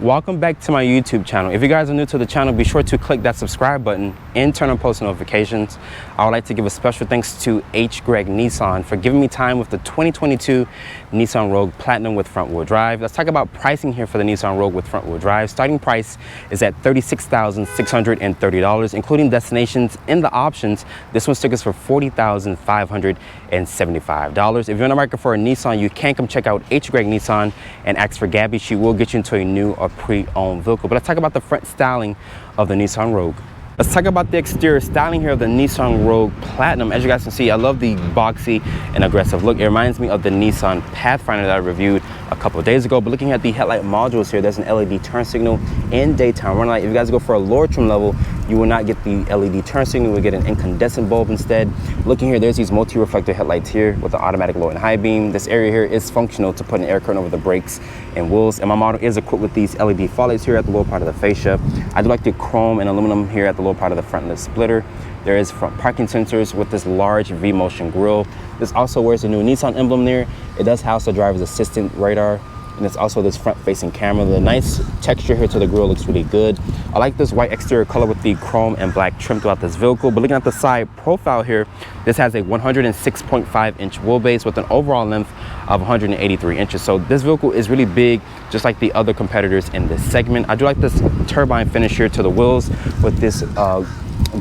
Welcome back to my YouTube channel. If you guys are new to the channel, be sure to click that subscribe button and turn on post notifications. I would like to give a special thanks to HGreg Nissan for giving me time with the 2022 Nissan Rogue Platinum with front wheel drive. Let's talk about pricing here for the Nissan Rogue with front wheel drive. Starting price is at $36,630, including destinations and the options. This one stickers for $40,575. If you're in the market for a Nissan, you can come check out HGreg Nissan and ask for Gaby. She will get you into a new or pre-owned vehicle. But let's talk about the front styling of the Nissan Rogue. Let's talk about the exterior styling here of the Nissan Rogue Platinum. As you guys can see, I love the boxy and aggressive look. It reminds me of the Nissan Pathfinder that I reviewed a couple of days ago. But looking at the headlight modules here, there's an LED turn signal and daytime running light. If you guys go for a lower trim level, you will not get the LED turn signal. You will get an incandescent bulb instead. Looking here, there's these multi-reflector headlights here with the automatic low and high beam. This area here is functional to put an air curtain over the brakes and wheels. And my model is equipped with these LED fog lights here at the lower part of the fascia. I do like the chrome and aluminum here at the lower part of the front lip splitter. There is front parking sensors with this large V-motion grille. This also wears the new Nissan emblem there. It does house the driver's assistant radar. And it's also this front-facing camera. The nice texture here to the grille looks really good. I like this white exterior color with the chrome and black trim throughout this vehicle. But looking at the side profile here, this has a 106.5-inch wheelbase with an overall length of 183 inches. So this vehicle is really big, just like the other competitors in this segment. I do like this turbine finish here to the wheels with this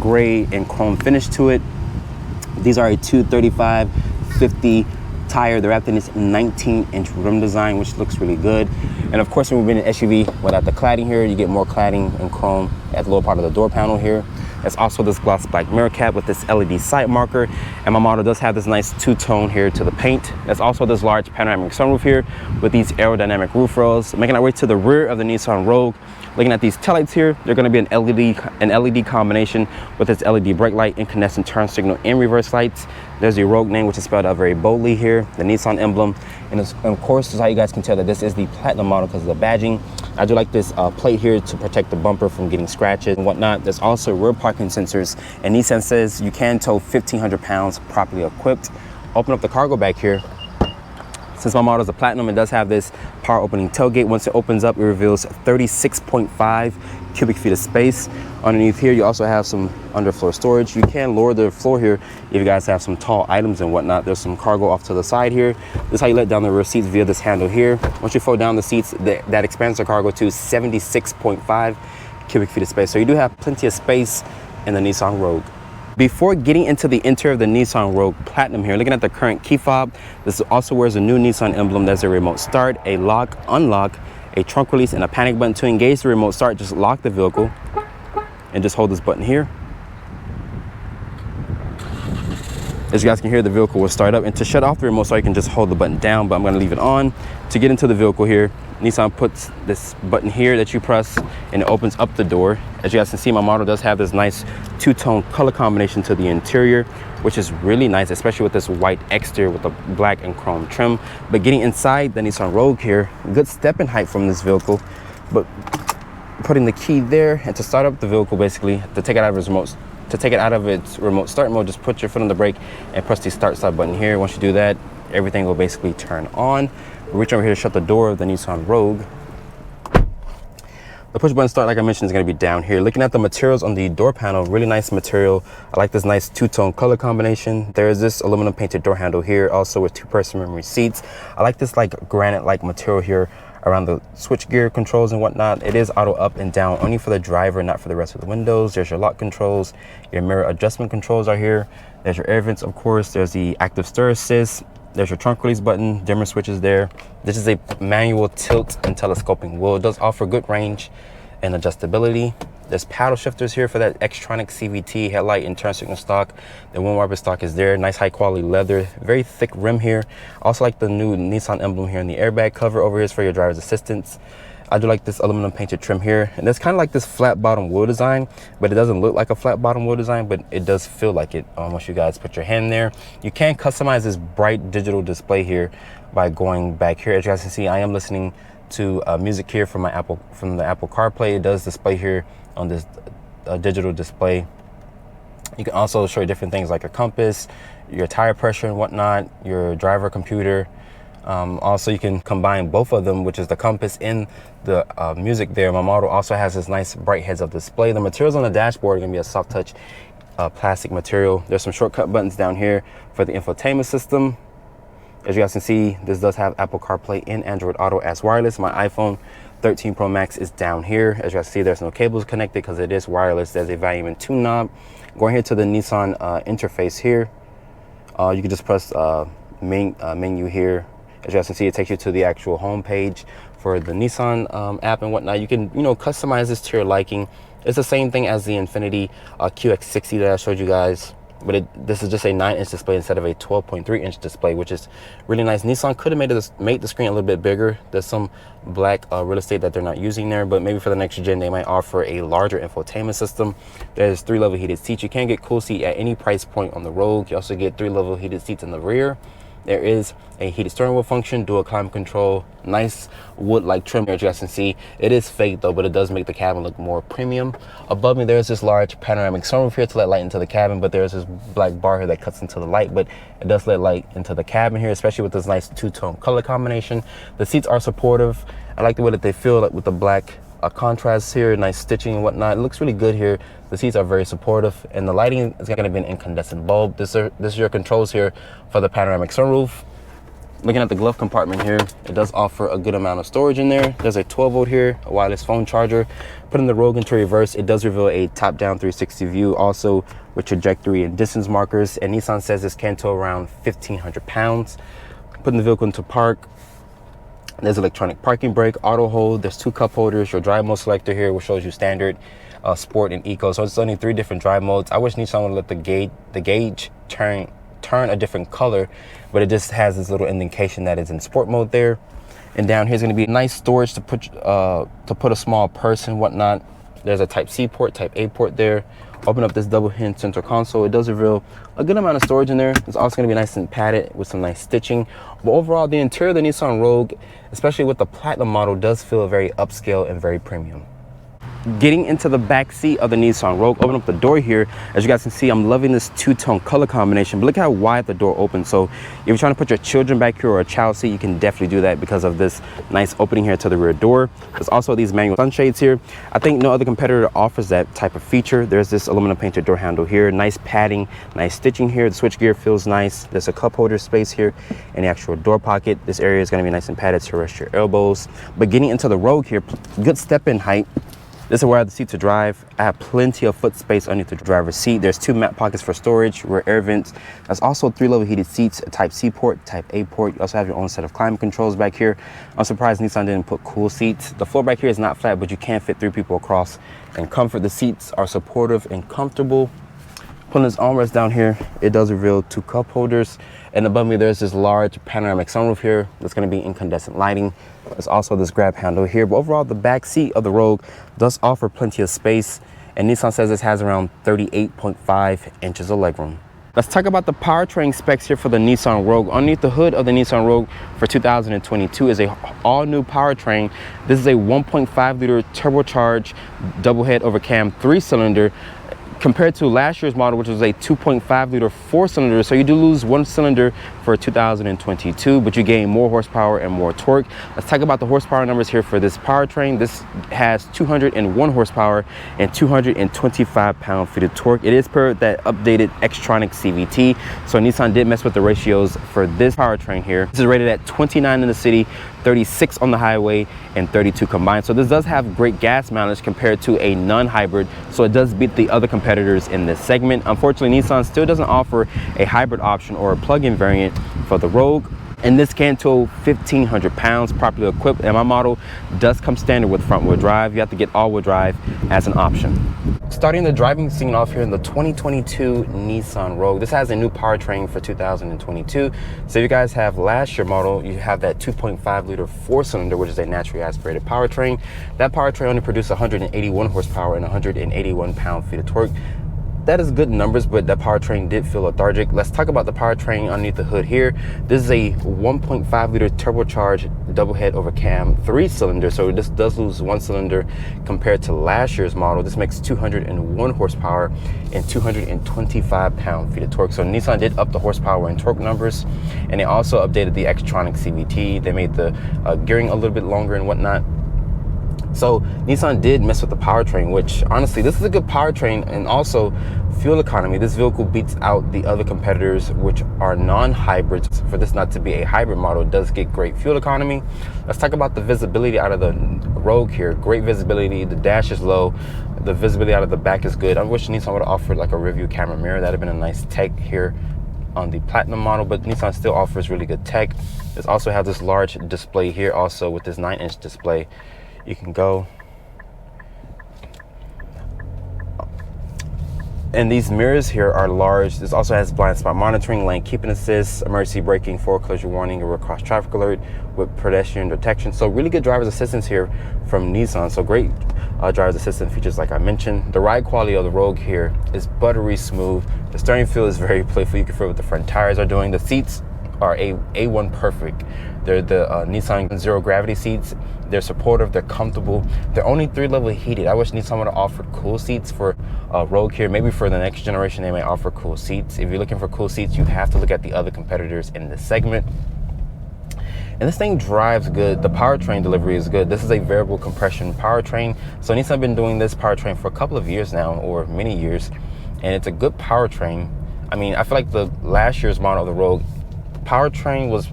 gray and chrome finish to it. These are a 235/50 tire. They're wrapped in this 19-inch rim design, which looks really good. And of course, when we've been in SUV without the cladding here, you get more cladding and chrome at the lower part of the door panel here. There's also this gloss black mirror cap with this LED sight marker. And my model does have this nice two-tone here to the paint. There's also this large panoramic sunroof here with these aerodynamic roof rails. Making our way to the rear of the Nissan Rogue. Looking at these taillights here, they're going to be an LED combination with its LED brake light, incandescent turn signal, and reverse lights. There's the Rogue name, which is spelled out very boldly here, the Nissan emblem. And of course, this is how you guys can tell that this is the Platinum model because of the badging. I do like this plate here to protect the bumper from getting scratches and whatnot. There's also rear parking sensors, and Nissan says you can tow 1,500 pounds properly equipped. Open up the cargo bag here. Since my model is a Platinum, it does have this power opening tailgate. Once it opens up, it reveals 36.5 cubic feet of space. Underneath here, you also have some underfloor storage. You can lower the floor here if you guys have some tall items and whatnot. There's some cargo off to the side here. This is how you let down the rear seats via this handle here. Once you fold down the seats, that expands the cargo to 76.5 cubic feet of space. So you do have plenty of space in the Nissan Rogue. Before getting into the interior of the Nissan Rogue Platinum here, looking at the current key fob, this also wears a new Nissan emblem. There's a remote start, a lock, unlock, a trunk release, and a panic button. To engage the remote start, just lock the vehicle and just hold this button here. As you guys can hear, the vehicle will start up. And to shut off the remote start, you can just hold the button down, but I'm going to leave it on. To get into the vehicle here, Nissan puts this button here that you press and it opens up the door. As you guys can see, my model does have this nice two-tone color combination to the interior, which is really nice, especially with this white exterior with the black and chrome trim. But getting inside the Nissan Rogue here, good step-in height from this vehicle. But putting the key there, and to start up the vehicle, basically, to take it out of its remote start mode, just put your foot on the brake and press the start button here. Once you do that, everything will basically turn on. Reach over here to shut the door of the Nissan Rogue. The push button start, like I mentioned, is going to be down here. Looking at the materials on the door panel, really nice material. I like this nice two-tone color combination. There is this aluminum painted door handle here, also with two-person memory seats. I like this like granite-like material here around the switch gear controls and whatnot. It is auto up and down only for the driver, not for the rest of the windows. There's your lock controls, your mirror adjustment controls are here. There's your air vents, of course. There's the active stir assist. There's your trunk release button, dimmer switches there. This is a manual tilt and telescoping wheel. It does offer good range and adjustability. There's paddle shifters here for that Xtronic CVT headlight and turn signal stock. The wind wiper stock is there. Nice high quality leather, very thick rim here. Also like the new Nissan emblem here in the airbag cover. Over here is for your driver's assistance. I do like this aluminum painted trim here. And it's kind of like this flat bottom wheel design, but it doesn't look like a flat bottom wheel design, but it does feel like it once you guys put your hand there. You can customize this bright digital display here by going back here. As you guys can see, I am listening to music here from the Apple CarPlay. It does display here on this digital display. You can also show you different things like your compass, your tire pressure and whatnot, your driver computer, Also, you can combine both of them, which is the compass and the music there. My model also has this nice bright heads-up display. The materials on the dashboard are going to be a soft touch plastic material. There's some shortcut buttons down here for the infotainment system. As you guys can see, this does have Apple CarPlay and Android Auto as wireless. My iPhone 13 Pro Max is down here. As you guys see, there's no cables connected because it is wireless. There's a volume and tune knob. Going here to the Nissan interface here, you can just press menu here. As you guys can see, it takes you to the actual home page for the Nissan app and whatnot. You can, customize this to your liking. It's the same thing as the Infiniti QX60 that I showed you guys, but this is just a 9-inch display instead of a 12.3-inch display, which is really nice. Nissan could have made the screen a little bit bigger. There's some black real estate that they're not using there, but maybe for the next gen they might offer a larger infotainment system. There's 3-level heated seats. You can get cool seat at any price point on the Rogue. You also get 3-level heated seats in the rear. There is a heated steering wheel function, dual climate control, nice wood-like trim here. As you guys can see, it is fake though, but it does make the cabin look more premium. Above me, there's this large panoramic sunroof here to let light into the cabin, but there's this black bar here that cuts into the light, but it does let light into the cabin here, especially with this nice two-tone color combination. The seats are supportive. I like the way that they feel, like with the black contrast here, nice stitching and whatnot. It looks really good here. The seats are very supportive, and the lighting is going to be an incandescent bulb. This is your controls here for the panoramic sunroof. Looking at the glove compartment here, it does offer a good amount of storage in there. There's a 12-volt here, a wireless phone charger. Putting the Rogue into reverse, it does reveal a top-down 360 view, also with trajectory and distance markers. And Nissan says this can tow around 1,500 pounds. Putting the vehicle into park, there's electronic parking brake, auto hold. There's 2 cup holders. Your drive mode selector here, which shows you standard, sport, and eco. So it's only 3 different drive modes. I wish Nissan would let the gauge turn a different color, but it just has this little indication that it's in sport mode there. And down here is going to be nice storage to put a small purse and whatnot. There's a Type C port, Type A port there. Open up this double hinge center console. It does reveal a good amount of storage in there. It's also going to be nice and padded with some nice stitching. But overall, the interior of the Nissan Rogue, especially with the Platinum model, does feel very upscale and very premium. Getting into the back seat of the Nissan Rogue, open up the door here. As you guys can see, I'm loving this two-tone color combination, but look how wide the door opens. So if you're trying to put your children back here or a child seat, you can definitely do that because of this nice opening here to the rear door. There's also these manual sunshades here. I think no other competitor offers that type of feature. There's this aluminum painted door handle here, nice padding, nice stitching here. The switchgear feels nice. There's a cup holder space here and the actual door pocket. This area is going to be nice and padded to rest your elbows. But getting into the Rogue here, good step-in height. This is where I have the seat to drive. I have plenty of foot space underneath the driver's seat. There's 2 map pockets for storage, rear air vents. There's also 3-level heated seats, a Type C port, Type A port. You also have your own set of climate controls back here. I'm surprised Nissan didn't put cool seats. The floor back here is not flat, but you can fit 3 people across in comfort. The seats are supportive and comfortable. Pulling this armrest down here, it does reveal 2 cup holders. And above me, there's this large panoramic sunroof here that's going to be incandescent lighting. There's also this grab handle here. But overall, the back seat of the Rogue does offer plenty of space. And Nissan says this has around 38.5 inches of legroom. Let's talk about the powertrain specs here for the Nissan Rogue. Underneath the hood of the Nissan Rogue for 2022 is a all-new powertrain. This is a 1.5-liter turbocharged double-head over cam 3-cylinder. Compared to last year's model, which was a 2.5-liter 4-cylinder. So you do lose 1 cylinder for 2022, but you gain more horsepower and more torque. Let's talk about the horsepower numbers here for this powertrain. This has 201 horsepower and 225 pound-feet of torque. It is per that updated Xtronic CVT. So Nissan did mess with the ratios for this powertrain here. This is rated at 29 in the city, 36 on the highway, and 32 combined. So this does have great gas mileage compared to a non-hybrid. So it does beat the other competitors in this segment. Unfortunately, Nissan still doesn't offer a hybrid option or a plug-in variant for the Rogue. And this can tow 1,500 pounds, properly equipped. And my model does come standard with front-wheel drive. You have to get all-wheel drive as an option. Starting the driving scene off here in the 2022 Nissan Rogue. This has a new powertrain for 2022. So if you guys have last year model, you have that 2.5-liter 4-cylinder, which is a naturally aspirated powertrain. That powertrain only produced 181 horsepower and 181 pound-feet of torque. that is good numbers, but that powertrain did feel lethargic. Let's talk about the powertrain underneath the hood here. This is a 1.5 liter turbocharged double head over cam 3-cylinder, so this does lose 1 cylinder compared to last year's model. This makes 201 horsepower and 225 pound-feet of torque. So Nissan did up the horsepower and torque numbers, and they also updated the Xtronic CVT. They made the gearing a little bit longer and whatnot. So Nissan did mess with the powertrain, which honestly, this is a good powertrain, and also fuel economy. This vehicle beats out the other competitors, which are non-hybrids. For this not to be a hybrid model, it does get great fuel economy. Let's talk about the visibility out of the Rogue here. Great visibility. The dash is low. The visibility out of the back is good. I wish Nissan would have offered like a rearview camera mirror. That'd have been a nice tech here on the Platinum model, but Nissan still offers really good tech. This also has this large display here, also with this 9-inch display. You can go, and these mirrors here are large. This also has blind spot monitoring, lane keeping assist, emergency braking, forward collision warning, and road cross traffic alert with pedestrian detection. So really good driver's assistance here from Nissan. So great driver's assistance features like I mentioned. The ride quality of the Rogue here is buttery smooth. The steering feel is very playful. You can feel what the front tires are doing. The seats are A1 perfect. They're the Nissan zero gravity seats. They're supportive, they're comfortable. They're only 3-level heated. I wish Nissan would have offered cool seats for Rogue here. Maybe for the next generation, they may offer cool seats. If you're looking for cool seats, you have to look at the other competitors in this segment. And this thing drives good. The powertrain delivery is good. This is a variable compression powertrain. So Nissan been doing this powertrain for a couple of years now, or many years, and it's a good powertrain. I mean, I feel like the last year's model of the Rogue powertrain was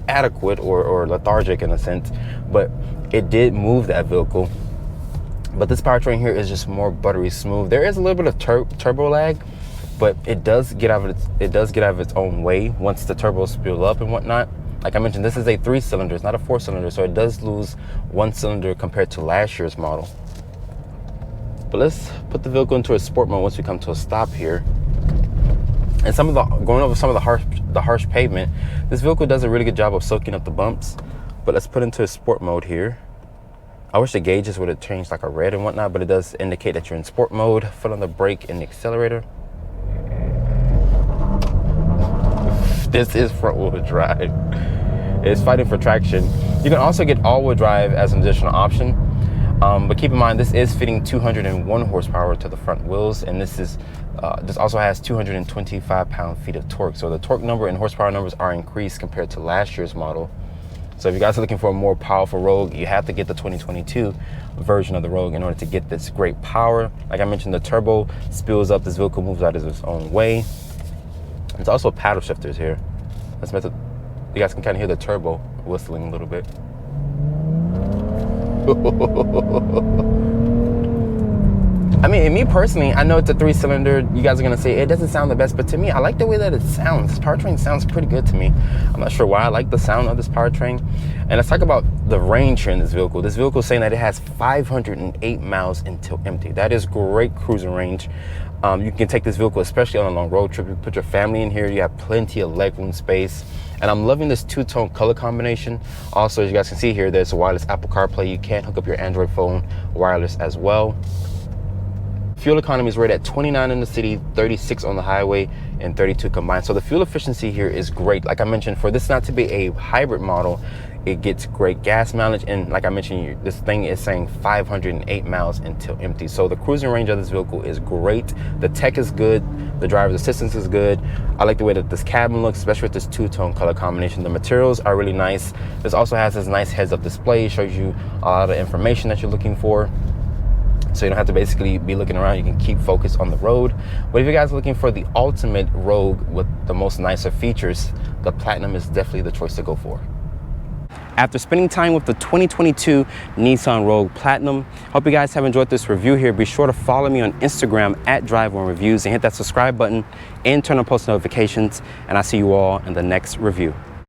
adequate or lethargic in a sense, but it did move that vehicle. But this powertrain here is just more buttery smooth. There is a little bit of turbo lag, but it does get out of its own way once the turbos spill up and whatnot. Like I mentioned, this is a 3-cylinder, it's not a 4-cylinder, so it does lose 1 cylinder compared to last year's model. But let's put the vehicle into a sport mode once we come to a stop here. And going over some of the harsh pavement, this vehicle does a really good job of soaking up the bumps. But let's put into a sport mode here. I wish the gauges would have changed like a red and whatnot, but it does indicate that you're in sport mode. Foot on the brake and the accelerator. This is front wheel drive. It's fighting for traction. You can also get all-wheel drive as an additional option. But keep in mind, this is fitting 201 horsepower to the front wheels, and this also has 225 pound-feet of torque. So the torque number and horsepower numbers are increased compared to last year's model. So if you guys are looking for a more powerful Rogue, you have to get the 2022 version of the Rogue in order to get this great power. Like I mentioned, the turbo spills up. This vehicle moves out of its own way. There's also paddle shifters here. You guys can kind of hear the turbo whistling a little bit. I mean, me personally, I know it's a 3-cylinder. You guys are gonna say it doesn't sound the best, but to me, I like the way that it sounds. This powertrain sounds pretty good to me. I'm not sure why I like the sound of this powertrain. And let's talk about the range here in this vehicle. This vehicle is saying that it has 508 miles until empty. That is great cruising range. You can take this vehicle, especially on a long road trip. You put your family in here, you have plenty of legroom space. And I'm loving this 2-tone color combination. Also, as you guys can see here, there's a wireless Apple CarPlay. You can hook up your Android phone wireless as well. Fuel economy is rated at 29 in the city, 36 on the highway, and 32 combined. So the fuel efficiency here is great. Like I mentioned, for this not to be a hybrid model, it gets great gas mileage. And like I mentioned, this thing is saying 508 miles until empty. So the cruising range of this vehicle is great. The tech is good. The driver's assistance is good. I like the way that this cabin looks, especially with this 2-tone color combination. The materials are really nice. This also has this nice heads-up display. It shows you a lot of information that you're looking for. So you don't have to basically be looking around. You can keep focused on the road. But if you guys are looking for the ultimate Rogue with the most nicer features, the Platinum is definitely the choice to go for. After spending time with the 2022 Nissan Rogue Platinum, hope you guys have enjoyed this review here. Be sure to follow me on Instagram at Drive1Reviews and hit that subscribe button and turn on post notifications. And I'll see you all in the next review.